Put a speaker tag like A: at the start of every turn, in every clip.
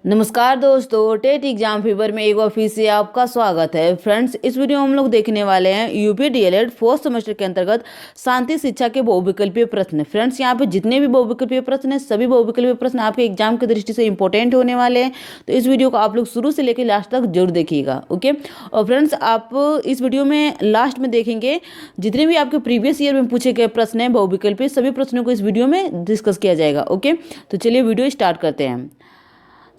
A: नमस्कार दोस्तों, TET exam fever में एक बार फिर से आपका स्वागत है। फ्रेंड्स, इस वीडियो में हम लोग देखने वाले हैं यूपी डीएलएड फोर्थ सेमेस्टर के अंतर्गत शांति शिक्षा के बहुविकल्पीय प्रश्न। फ्रेंड्स, यहाँ पे जितने भी बहुविकल्पीय प्रश्न हैं, सभी बहुविकल्पीय प्रश्न आपके एग्जाम की दृष्टि से इंपॉर्टेंट होने वाले हैं। तो इस वीडियो को आप लोग शुरू से लेकर लास्ट तक जरूर देखिएगा। ओके, और फ्रेंड्स, आप इस वीडियो में लास्ट में देखेंगे जितने भी आपके प्रीवियस ईयर में पूछे गए प्रश्न हैं बहुविकल्पीय, सभी प्रश्नों को इस वीडियो में डिस्कस किया जाएगा। ओके, तो चलिए वीडियो स्टार्ट करते हैं।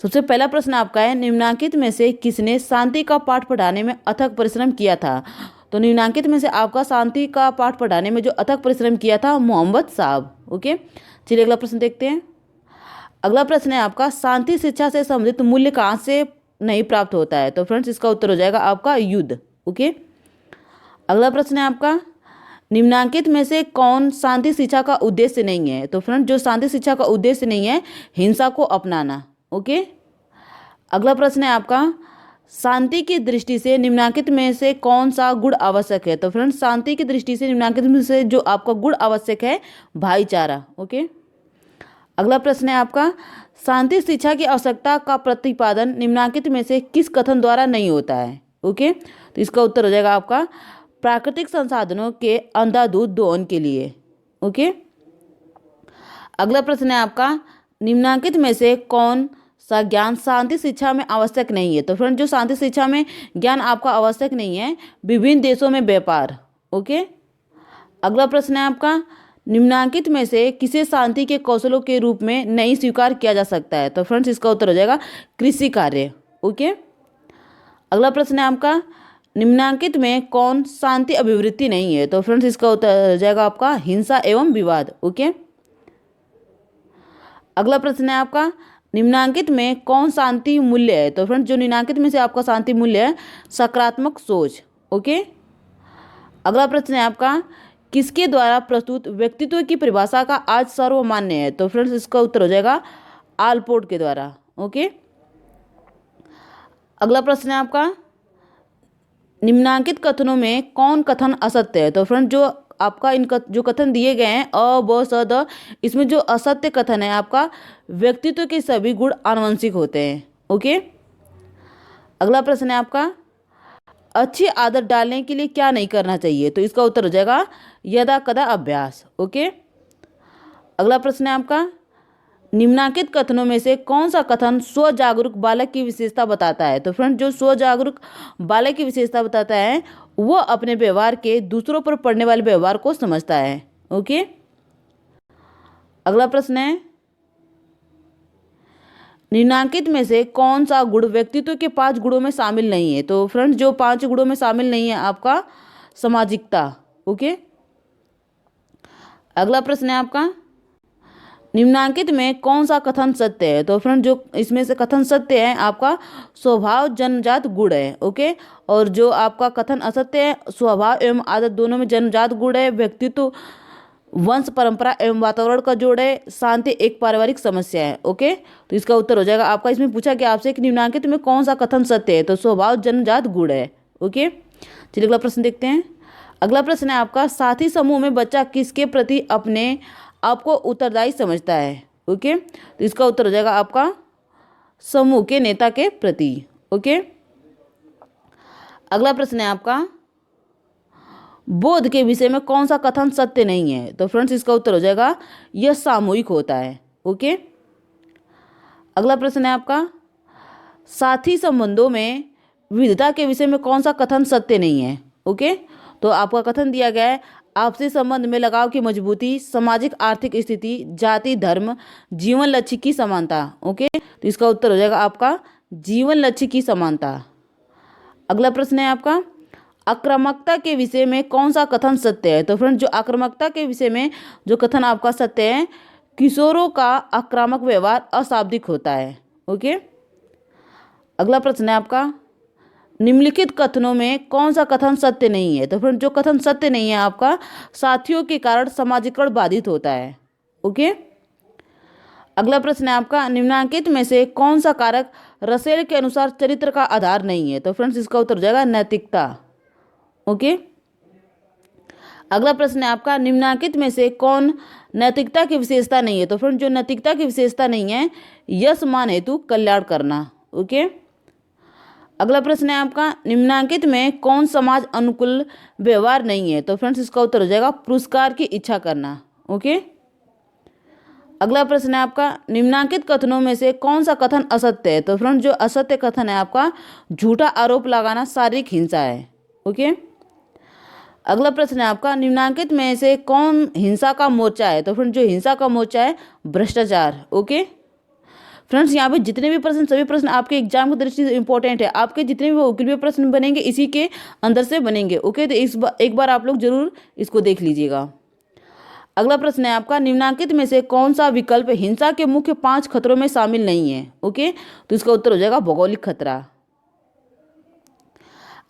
A: सबसे पहला प्रश्न आपका है, निम्नलिखित में से किसने शांति का पाठ पढ़ाने में अथक परिश्रम किया था? तो निम्नलिखित में से आपका शांति का पाठ पढ़ाने में जो अथक परिश्रम किया था, मोहम्मद साहब। ओके, चलिए अगला प्रश्न देखते हैं। अगला प्रश्न है आपका, शांति शिक्षा से संबंधित मूल्य कहाँ से नहीं प्राप्त होता है? तो फ्रेंड्स, इसका उत्तर हो जाएगा आपका युद्ध। ओके, अगला प्रश्न है आपका, निम्नलिखित में से कौन शांति शिक्षा का उद्देश्य नहीं है? तो फ्रेंड्स, जो शांति शिक्षा का उद्देश्य नहीं है, हिंसा को अपनाना। ओके, अगला प्रश्न है आपका, शांति की दृष्टि से निम्नलिखित में से कौन सा गुण आवश्यक है? तो फ्रेंड्स, शांति की दृष्टि से निम्नलिखित में से जो आपका गुण आवश्यक है, भाईचारा। ओके, अगला प्रश्न है आपका, शांति शिक्षा की आवश्यकता का प्रतिपादन निम्नलिखित में से किस कथन द्वारा नहीं होता है? ओके, तो इसका उत्तर हो जाएगा आपका प्राकृतिक संसाधनों के अंधाधुंध दोहन के लिए। ओके, अगला प्रश्न है आपका, निम्नलिखित में से कौन सा ज्ञान शांति शिक्षा में आवश्यक नहीं है? तो फ्रेंड, जो शांति शिक्षा में ज्ञान आपका आवश्यक नहीं है, विभिन्न देशों में व्यापार। ओके, अगला प्रश्न है आपका, निम्नलिखित में से किसे शांति के कौशलों के रूप में नहीं स्वीकार किया जा सकता है? तो फ्रेंड्स, इसका उत्तर हो जाएगा कृषि कार्य। ओके, अगला प्रश्न है आपका, निम्नलिखित में कौन शांति अभिवृत्ति नहीं है? तो फ्रेंड्स, इसका उत्तर हो जाएगा आपका हिंसा एवं विवाद। ओके, अगला प्रश्न है आपका, निम्नलिखित में कौन शांति मूल्य है? तो फ्रेंड्स, जो निम्नलिखित में से आपका शांति मूल्य है, सकारात्मक सोच। ओके, अगला प्रश्न है आपका, किसके द्वारा प्रस्तुत व्यक्तित्व की परिभाषा का आज सर्वमान्य है? तो फ्रेंड्स, इसका उत्तर हो जाएगा आलपोर्ट के द्वारा। ओके, अगला प्रश्न है आपका, निम्नलिखित कथनों में कौन कथन असत्य है? तो फ्रेंड, जो आपका जो कथन दिए गए हैं अ ब स द, इसमें जो असत्य कथन है आपका, व्यक्तित्व के सभी गुण आनुवंशिक होते हैं। ओके, अगला प्रश्न है आपका, अच्छी आदत डालने के लिए क्या नहीं करना चाहिए? तो इसका उत्तर हो जाएगा यदा कदा अभ्यास। ओके, अगला प्रश्न है आपका, निम्नलिखित कथनों में से कौन सा कथन स्व जागरूक बालक की विशेषता बताता है? तो फ्रेंड, जो स्व जागरूक बालक की विशेषता बताता है, वह अपने व्यवहार के दूसरों पर पड़ने वाले व्यवहार को समझता है। ओके, अगला प्रश्न है, निम्नलिखित में से कौन सा गुण व्यक्तित्व के 5 गुणों में शामिल नहीं है? तो फ्रेंड्स, जो 5 गुणों में शामिल नहीं है आपका सामाजिकता। ओके, अगला प्रश्न है आपका, निम्नलिखित में कौन सा कथन सत्य है? तो फ्रेंड, जो इसमें से कथन सत्य है आपका स्वभाव जन्मजात गुण है। ओके, और जो आपका कथन असत्य है, स्वभाव एवं आदत दोनों में जन्मजात गुण है, व्यक्तित्व वंश परंपरा एवं वातावरण का जोड़ है, शांति एक पारिवारिक समस्या है। ओके, तो इसका उत्तर हो जाएगा आपका, इसमें पूछा गया आपसे कि निम्नलिखित में कौन सा कथन सत्य है? तो स्वभाव जन्मजात गुण है। ओके, चलिए अगला प्रश्न देखते हैं। अगला प्रश्न है आपका, साथी समूह में बच्चा किसके प्रति अपने आपको उत्तरदायी समझता है? ओके, तो इसका उत्तर हो जाएगा आपका समूह के नेता के प्रति। ओके, अगला प्रश्न है आपका, बोध के विषय में कौन सा कथन सत्य नहीं है? तो फ्रेंड्स, इसका उत्तर हो जाएगा यह सामूहिक होता है। ओके, अगला प्रश्न है आपका, साथी संबंधों में विविधता के विषय में कौन सा कथन सत्य नहीं है? ओके, तो आपका कथन दिया गया है, आपसी संबंध में लगाव की मजबूती, सामाजिक आर्थिक स्थिति, जाति धर्म, जीवन लक्ष्य की समानता। ओके, तो इसका उत्तर हो जाएगा आपका जीवन लक्ष्य की समानता। अगला प्रश्न है आपका, आक्रामकता के विषय में कौन सा कथन सत्य है? तो फ्रेंड, जो आक्रामकता के विषय में जो कथन आपका सत्य है, किशोरों का आक्रामक व्यवहार अशाब्दिक होता है। ओके, अगला प्रश्न है आपका, निम्नलिखित कथनों में कौन सा कथन सत्य नहीं है? तो फ्रेंड, जो कथन सत्य नहीं है आपका, साथियों के कारण समाजीकरण बाधित होता है। ओके, अगला प्रश्न है आपका, निम्नलिखित में से कौन सा कारक रसेल के अनुसार चरित्र का आधार नहीं है? तो फ्रेंड्स, इसका उत्तर हो जाएगा नैतिकता। ओके, अगला प्रश्न है आपका, निम्नलिखित में से कौन नैतिकता की विशेषता नहीं है? तो फ्रेंड जो नैतिकता की विशेषता नहीं है, यश मान हेतु कल्याण करना। ओके। अगला प्रश्न है आपका, निम्नलिखित में कौन समाज अनुकूल व्यवहार नहीं है? तो फ्रेंड्स इसका उत्तर हो जाएगा पुरस्कार की इच्छा करना। ओके। अगला प्रश्न है आपका, निम्नलिखित कथनों में से कौन सा कथन असत्य है? तो फ्रेंड जो असत्य कथन है आपका, झूठा आरोप लगाना शारीरिक हिंसा है। ओके। अगला प्रश्न है आपका, निम्नलिखित में से कौन हिंसा का मोर्चा है? तो फ्रेंड जो हिंसा का मोर्चा है भ्रष्टाचार। ओके। फ्रेंड्स यहाँ पे जितने भी प्रश्न, सभी प्रश्न आपके एग्जाम की दृष्टि से इंपॉर्टेंट है। आपके जितने भी वकील प्रश्न बनेंगे इसी के अंदर से बनेंगे। ओके, तो एक बार आप लोग जरूर इसको देख लीजिएगा। अगला प्रश्न है आपका, निम्नलिखित में से कौन सा विकल्प हिंसा के मुख्य 5 खतरों में शामिल नहीं है? ओके, तो इसका उत्तर हो जाएगा भौगोलिक खतरा।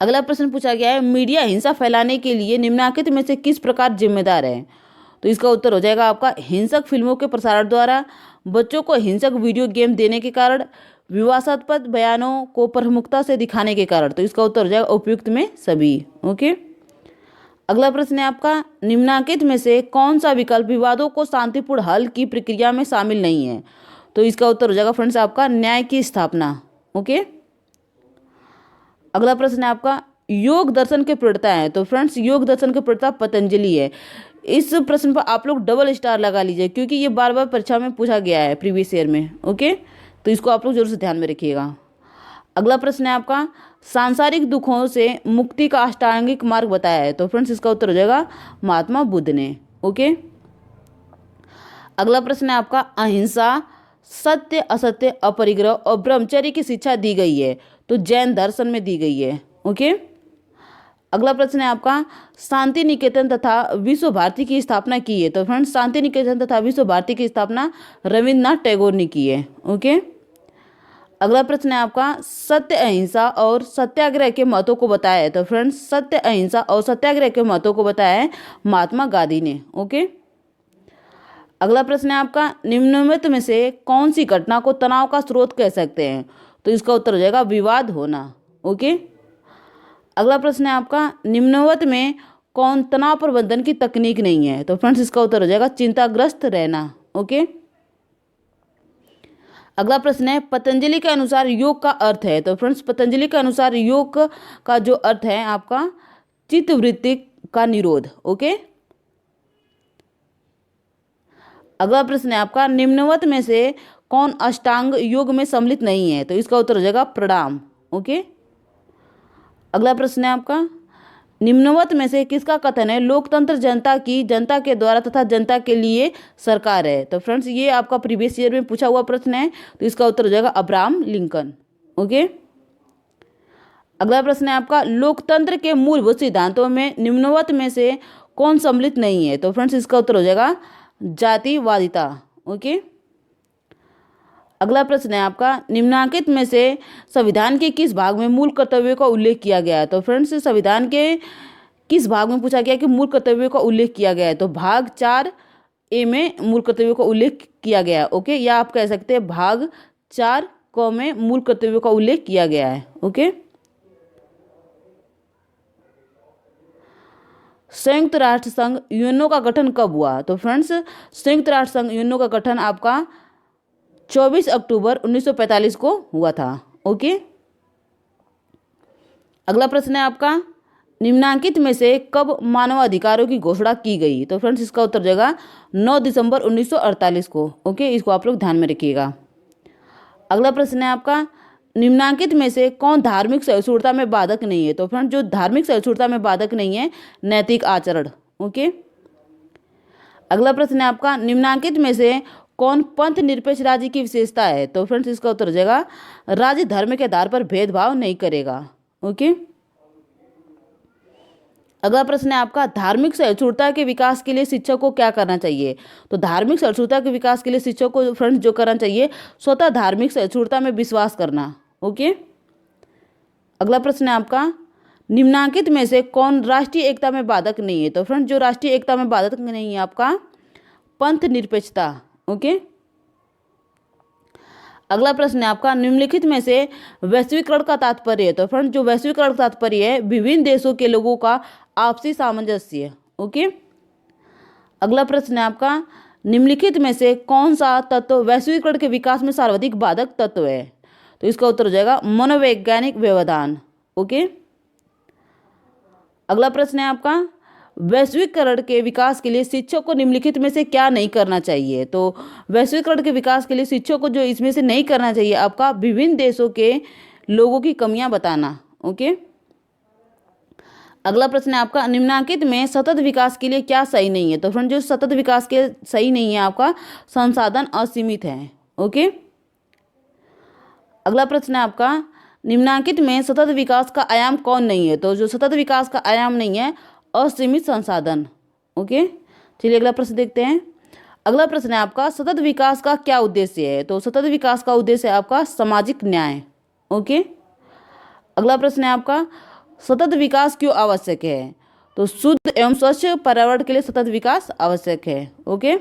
A: अगला प्रश्न पूछा गया है, मीडिया हिंसा फैलाने के लिए निम्नलिखित में से किस प्रकार जिम्मेदार है? तो इसका उत्तर हो जाएगा आपका हिंसक फिल्मों के प्रसारण द्वारा, बच्चों को हिंसक वीडियो गेम देने के कारण, विवादास्पद बयानों को प्रमुखता से दिखाने के कारण। तो इसका उत्तर हो जाएगा उपयुक्त में सभी। ओके। अगला प्रश्न है आपका, निम्नलिखित में से कौन सा विकल्प विवादों को शांतिपूर्ण हल की प्रक्रिया में शामिल नहीं है? तो इसका उत्तर हो जाएगा फ्रेंड्स आपका न्याय की स्थापना। ओके। अगला प्रश्न है आपका, योग दर्शन के प्रणेता है? तो फ्रेंड्स योग दर्शन के प्रणेता पतंजलि है। इस प्रश्न पर आप लोग डबल स्टार लगा लीजिए क्योंकि ये बार बार परीक्षा में पूछा गया है प्रीवियस ईयर में। ओके, तो इसको आप लोग जरूर से ध्यान में रखिएगा। अगला प्रश्न है आपका, सांसारिक दुखों से मुक्ति का अष्टांगिक मार्ग बताया है? तो फ्रेंड्स इसका उत्तर हो जाएगा महात्मा बुद्ध ने। ओके। अगला प्रश्न है आपका, अहिंसा, सत्य, असत्य, अपरिग्रह और ब्रह्मचर्य की शिक्षा दी गई है? तो जैन दर्शन में दी गई है। ओके। अगला प्रश्न है आपका, शांति निकेतन तथा विश्व भारती की स्थापना की है? तो फ्रेंड्स शांति निकेतन तथा विश्व भारती की स्थापना रविन्द्रनाथ टैगोर ने की है। ओके। अगला प्रश्न है आपका, सत्य, अहिंसा और सत्याग्रह के महत्व को बताया है? तो फ्रेंड्स सत्य, अहिंसा और सत्याग्रह के महत्व को बताया है महात्मा गांधी ने। ओके। अगला प्रश्न है आपका, निम्नलिखित में से कौन सी घटना को तनाव का स्रोत कह सकते हैं? तो इसका उत्तर हो जाएगा विवाद होना। ओके। अगला प्रश्न है आपका, निम्नलिखित में कौन तनाव प्रबंधन की तकनीक नहीं है? तो फ्रेंड्स इसका उत्तर हो जाएगा चिंताग्रस्त रहना। ओके। अगला प्रश्न है, पतंजलि के अनुसार योग का अर्थ है? तो फ्रेंड्स पतंजलि के अनुसार योग का जो अर्थ है आपका चित्तवृत्ति का निरोध। ओके। अगला प्रश्न है आपका, निम्नलिखित में से कौन अष्टांग योग में सम्मिलित नहीं है? तो इसका उत्तर हो जाएगा प्रणाम। ओके। अगला प्रश्न है आपका, निम्नलिखित में से किसका कथन है लोकतंत्र जनता की, जनता के द्वारा तथा जनता के लिए सरकार है? तो फ्रेंड्स ये आपका प्रीवियस ईयर में पूछा हुआ प्रश्न है, तो इसका उत्तर हो जाएगा अब्राहम लिंकन। ओके। अगला प्रश्न है आपका, लोकतंत्र के मूलभूत सिद्धांतों में निम्नलिखित में से कौन सम्मिलित नहीं है? तो फ्रेंड्स इसका उत्तर हो जाएगा जातिवादिता। ओके। अगला प्रश्न है आपका, निम्नलिखित में से संविधान के किस भाग में मूल कर्तव्यों का उल्लेख किया गया है? तो फ्रेंड्स संविधान के किस भाग में पूछा गया कि मूल कर्तव्यों का उल्लेख किया गया है? तो भाग 4A में मूल कर्तव्यों का उल्लेख किया गया है। ओके, या आप कह सकते हैं भाग 4 में मूल कर्तव्यों का उल्लेख किया गया है। ओके। संयुक्त राष्ट्र संघ यूएनओ का गठन कब हुआ? तो फ्रेंड्स संयुक्त राष्ट्र संघ यूएनओ का गठन आपका 24 अक्टूबर 1945 को हुआ था। ओके। अगला प्रश्न है आपका, निम्नलिखित में से कब मानवाधिकारों की घोषणा की गई? तो फ्रेंड्स इसका उत्तर जाएगा 9 दिसंबर 1948 को। ओके, इसको आप लोग ध्यान में रखिएगा। अगला प्रश्न है आपका, निम्नलिखित में से कौन धार्मिक सहिष्णुता में बाधक नहीं है? तो फ्रेंड्स जो धार्मिक सहिष्णुता में बाधक नहीं है नैतिक आचरण। ओके। अगला प्रश्न है आपका, निम्नलिखित में से कौन पंथ निरपेक्ष राज्य की विशेषता है? तो फ्रेंड्स इसका उत्तर हो जाएगा राज्य धर्म के आधार पर भेदभाव नहीं करेगा। ओके। अगला प्रश्न है आपका, धार्मिक सहिष्णुता के विकास के लिए शिक्षक को क्या करना चाहिए? तो धार्मिक सहिष्णुता के विकास के लिए शिक्षक को फ्रेंड्स जो करना चाहिए स्वतः धार्मिक सहिष्णुता में विश्वास करना। ओके। अगला प्रश्न है आपका, निम्नलिखित में से कौन राष्ट्रीय एकता में बाधक नहीं है? तो फ्रेंड्स जो राष्ट्रीय एकता में बाधक नहीं है आपका पंथ निरपेक्षता। ओके। अगला प्रश्न है आपका, निम्नलिखित में से वैश्वीकरण का तात्पर्य है? तो फ्रेंड्स जो वैश्वीकरण का तात्पर्य है विभिन्न देशों के लोगों का आपसी सामंजस्य। ओके। अगला प्रश्न है आपका, निम्नलिखित में से कौन सा तत्व वैश्वीकरण के विकास में सर्वाधिक बाधक तत्व है? तो इसका उत्तर हो जाएगा मनोवैज्ञानिक व्यवधान। ओके। अगला प्रश्न है आपका, वैश्वीकरण के विकास के लिए शिक्षक को निम्नलिखित में से क्या नहीं करना चाहिए? तो वैश्वीकरण के विकास के लिए शिक्षक को जो इसमें से नहीं करना चाहिए आपका, विभिन्न देशों के लोगों की कमियां बताना। ओके। अगला प्रश्न है आपका, निम्नलिखित में सतत विकास के लिए क्या सही नहीं है? तो फ्रेंड जो सतत विकास के सही नहीं है आपका, संसाधन असीमित है। ओके। अगला प्रश्न है आपका, निम्नलिखित में सतत विकास का आयाम कौन नहीं है? तो जो सतत विकास का आयाम नहीं है, असीमित संसाधन। ओके। चलिए अगला प्रश्न देखते हैं। अगला प्रश्न है आपका, सतत विकास का क्या उद्देश्य है? तो सतत विकास का उद्देश्य है आपका सामाजिक न्याय। ओके। अगला प्रश्न है आपका, सतत विकास क्यों आवश्यक है? तो शुद्ध एवं स्वच्छ पर्यावरण के लिए सतत विकास आवश्यक है। ओके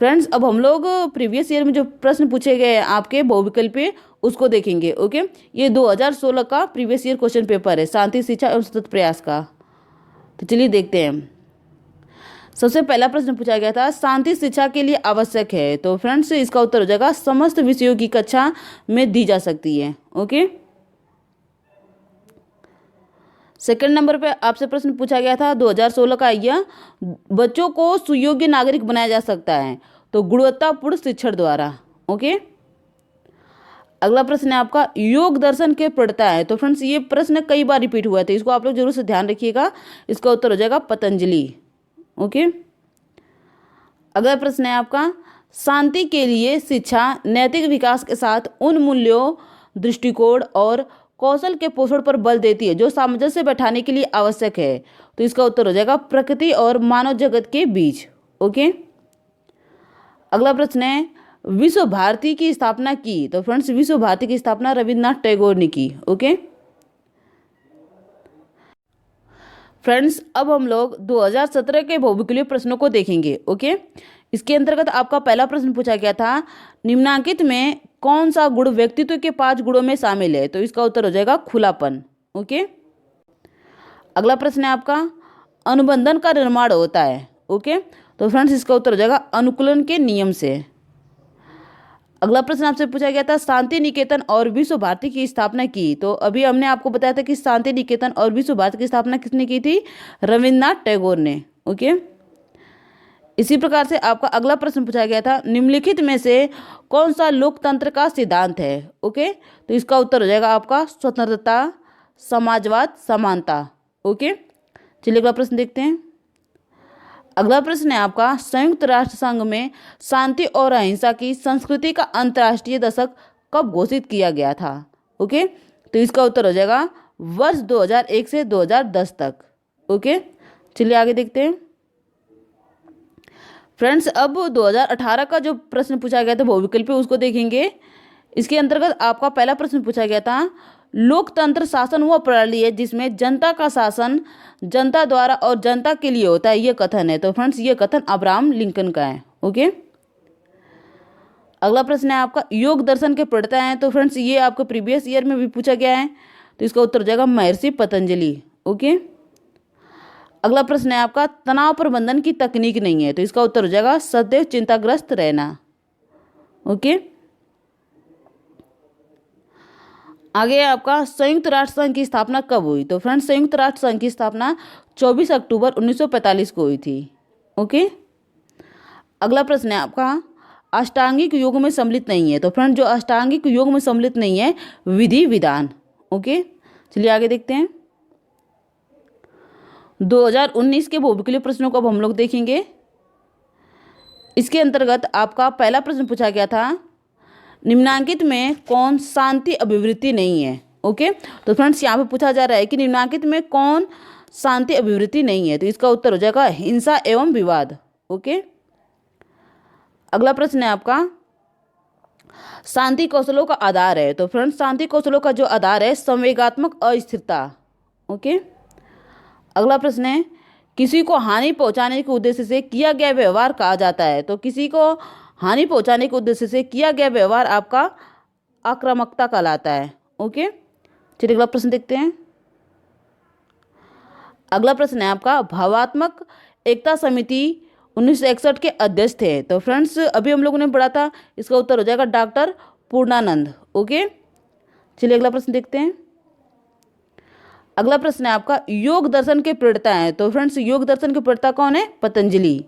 A: फ्रेंड्स, अब हम लोग प्रीवियस ईयर में जो प्रश्न पूछे गए हैं आपके बहुविकल्पीय उसको देखेंगे। ओके, ये 2016 का प्रीवियस ईयर क्वेश्चन पेपर है, शांति शिक्षा एवं सतत प्रयास का। तो चलिए देखते हैं। सबसे पहला प्रश्न पूछा गया था, शांति शिक्षा के लिए आवश्यक है? तो फ्रेंड्स इसका उत्तर हो जाएगा समस्त विषयों की कक्षा में दी जा सकती है। ओके। सेकंड नंबर पे आपसे प्रश्न पूछा गया था 2016 का, यह बच्चों को सुयोग्य नागरिक बनाया जा सकता है तो गुणवत्तापूर्ण शिक्षण द्वारा। ओके। अगला प्रश्न है आपका, योग दर्शन के प्रणेता है? तो फ्रेंड्स ये प्रश्न कई बार रिपीट हुआ था, इसको आप लोग जरूर से ध्यान रखिएगा। इसका उत्तर हो जाएगा पतंजलि। ओके। अगला प्रश्न है आपका, शांति के लिए शिक्षा नैतिक विकास के साथ उन मूल्यों, दृष्टिकोण और कौशल के पोषण पर बल देती है जो सामंजस्य बैठाने के लिए आवश्यक है। तो इसका उत्तर हो जाएगा प्रकृति और मानव जगत के बीच। ओके। अगला प्रश्न है, विश्व भारती की स्थापना की? तो फ्रेंड्स विश्व भारती की स्थापना रविन्द्रनाथ टैगोर ने की। ओके फ्रेंड्स, अब हम लोग 2017 के बहुविकल्पीय प्रश्नों को देखेंगे। ओके, इसके अंतर्गत आपका पहला प्रश्न पूछा गया था, निम्नांकित में कौन सा गुण व्यक्तित्व के 5 गुणों में शामिल है? तो इसका उत्तर हो जाएगा खुलापन। ओके। अगला प्रश्न है आपका, अनुबंधन का निर्माण होता है? ओके, तो फ्रेंड्स इसका उत्तर हो जाएगा अनुकूलन के नियम से। अगला प्रश्न आपसे पूछा गया था, शांति निकेतन और विश्व भारती की स्थापना की? तो अभी हमने आपको बताया था कि शांति निकेतन और विश्व भारती की स्थापना किसने की थी? रविन्द्रनाथ टैगोर ने। ओके। इसी प्रकार से आपका अगला प्रश्न पूछा गया था, निम्नलिखित में से कौन सा लोकतंत्र का सिद्धांत है? ओके, तो इसका उत्तर हो जाएगा आपका स्वतंत्रता, समाजवाद, समानता। ओके, चलिए अगला प्रश्न देखते हैं। अगला प्रश्न है आपका, संयुक्त राष्ट्र संघ में शांति और अहिंसा की संस्कृति का अंतर्राष्ट्रीय दशक कब घोषित किया गया था? ओके, तो इसका उत्तर हो जाएगा वर्ष 2001 से 2010 तक। ओके, चलिए आगे देखते हैं। फ्रेंड्स, अब 2018 का जो प्रश्न पूछा गया था बहुविकल्पीय उसको देखेंगे। इसके अंतर्गत आपका पहला प्रश्न पूछा गया था, लोकतंत्र शासन वह प्रणाली है जिसमें जनता का शासन जनता द्वारा और जनता के लिए होता है, यह कथन है? तो फ्रेंड्स ये कथन अब्राहम लिंकन का है। ओके। अगला प्रश्न है आपका, योग दर्शन के प्रणेता हैं? तो फ्रेंड्स ये आपको प्रीवियस ईयर में भी पूछा गया है, तो इसका उत्तर हो जाएगा महर्षि पतंजलि। ओके। अगला प्रश्न है आपका, तनाव प्रबंधन की तकनीक नहीं है? तो इसका उत्तर हो जाएगा सदैव चिंताग्रस्त रहना। ओके। आगे आपका, संयुक्त राष्ट्र संघ की स्थापना कब हुई? तो फ्रेंड्स संयुक्त राष्ट्र संघ की स्थापना 24 अक्टूबर 1945 को हुई थी। ओके। अगला प्रश्न है आपका, अष्टांगिक योग में सम्मिलित नहीं है? तो फ्रेंड जो अष्टांगिक योग में सम्मिलित नहीं है, विधि विधान। ओके, चलिए आगे देखते हैं। 2019 के बहुविकल्पीय प्रश्नों को अब हम लोग देखेंगे। इसके अंतर्गत आपका पहला प्रश्न पूछा गया था, निम्नांकित में कौन शांति अभिवृत्ति नहीं है? ओके, तो फ्रेंड्स यहाँ पे पूछा जा रहा है कि निम्नांकित में कौन शांति अभिवृत्ति नहीं है? तो इसका उत्तर हो जाएगा हिंसा एवं विवाद। ओके। अगला प्रश्न है आपका, शांति कौशलों का आधार है? तो फ्रेंड्स शांति कौशलों का जो आधार है संवेगात्मक अस्थिरता। ओके। अगला प्रश्न है, किसी को हानि पहुंचाने के उद्देश्य से किया गया व्यवहार कहा जाता है? तो किसी को हानि पहुंचाने के उद्देश्य से किया गया व्यवहार आपका आक्रामकता कहलाता है। ओके, चलिए अगला प्रश्न देखते हैं। अगला प्रश्न है आपका, भावात्मक एकता समिति 1961 के अध्यक्ष थे। तो फ्रेंड्स अभी हम लोगों ने पढ़ा था, इसका उत्तर हो जाएगा डॉक्टर पूर्णानंद। ओके, चलिए अगला प्रश्न देखते हैं। अगला प्रश्न है आपका, योग दर्शन के प्रणेता हैं। तो फ्रेंड्स योग दर्शन के प्रणेता कौन है? पतंजलि।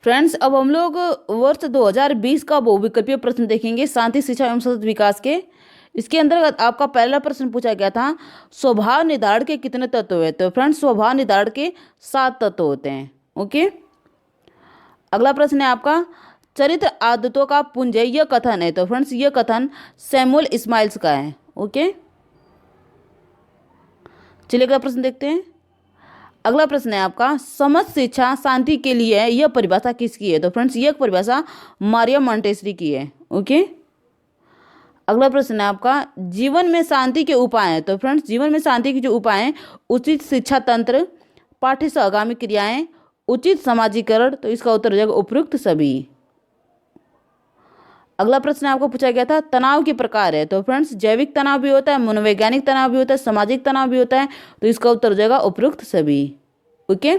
A: फ्रेंड्स अब हम लोग वर्ष 2020 का बहुविकल्पीय प्रश्न देखेंगे, शांति शिक्षा एवं सतत विकास के। इसके अंतर्गत आपका पहला प्रश्न पूछा गया था, स्वभाव निर्धारण के कितने तत्व हैं? तो फ्रेंड्स स्वभाव निर्धारण के 7 तत्व होते हैं। ओके, अगला प्रश्न है आपका, चरित्र आदतों का पुंज यह कथन है। तो फ्रेंड्स यह कथन सैमुअल इस्माइल्स का है। ओके, चलिए अगला प्रश्न देखते हैं। अगला प्रश्न है आपका, समस्त शिक्षा शांति के लिए है, यह परिभाषा किसकी है? तो फ्रेंड्स यह परिभाषा मारिया मॉन्टेसरी की है। ओके, अगला प्रश्न है आपका, जीवन में शांति के उपाय हैं। तो फ्रेंड्स जीवन में शांति के जो उपाय हैं, उचित शिक्षा तंत्र, पाठ्य सहगामी क्रियाएं, उचित समाजीकरण। तो इसका उत्तर हो जाएगा उपयुक्त सभी। अगला प्रश्न आपको पूछा गया था, तनाव के प्रकार है। तो फ्रेंड्स जैविक तनाव भी होता है, मनोवैज्ञानिक तनाव भी होता है, सामाजिक तनाव भी होता है। तो इसका उत्तर हो जाएगा उपयुक्त सभी। ओके,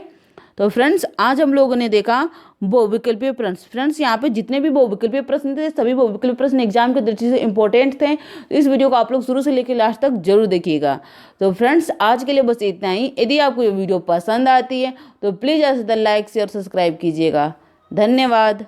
A: तो फ्रेंड्स आज हम लोगों ने देखा बहुविकल्पीय प्रश्न। फ्रेंड्स यहाँ पे जितने भी बहुविकल्पीय प्रश्न थे, सभी बहुविकल्पीय प्रश्न एग्जाम की दृष्टि से इंपॉर्टेंट थे। तो इस वीडियो को आप लोग शुरू से लेकर लास्ट तक जरूर देखिएगा। तो फ्रेंड्स आज के लिए बस इतना ही। यदि आपको ये वीडियो पसंद आती है तो प्लीज़ ज़्यादा से ज़्यादा लाइक शेयर सब्सक्राइब कीजिएगा। धन्यवाद।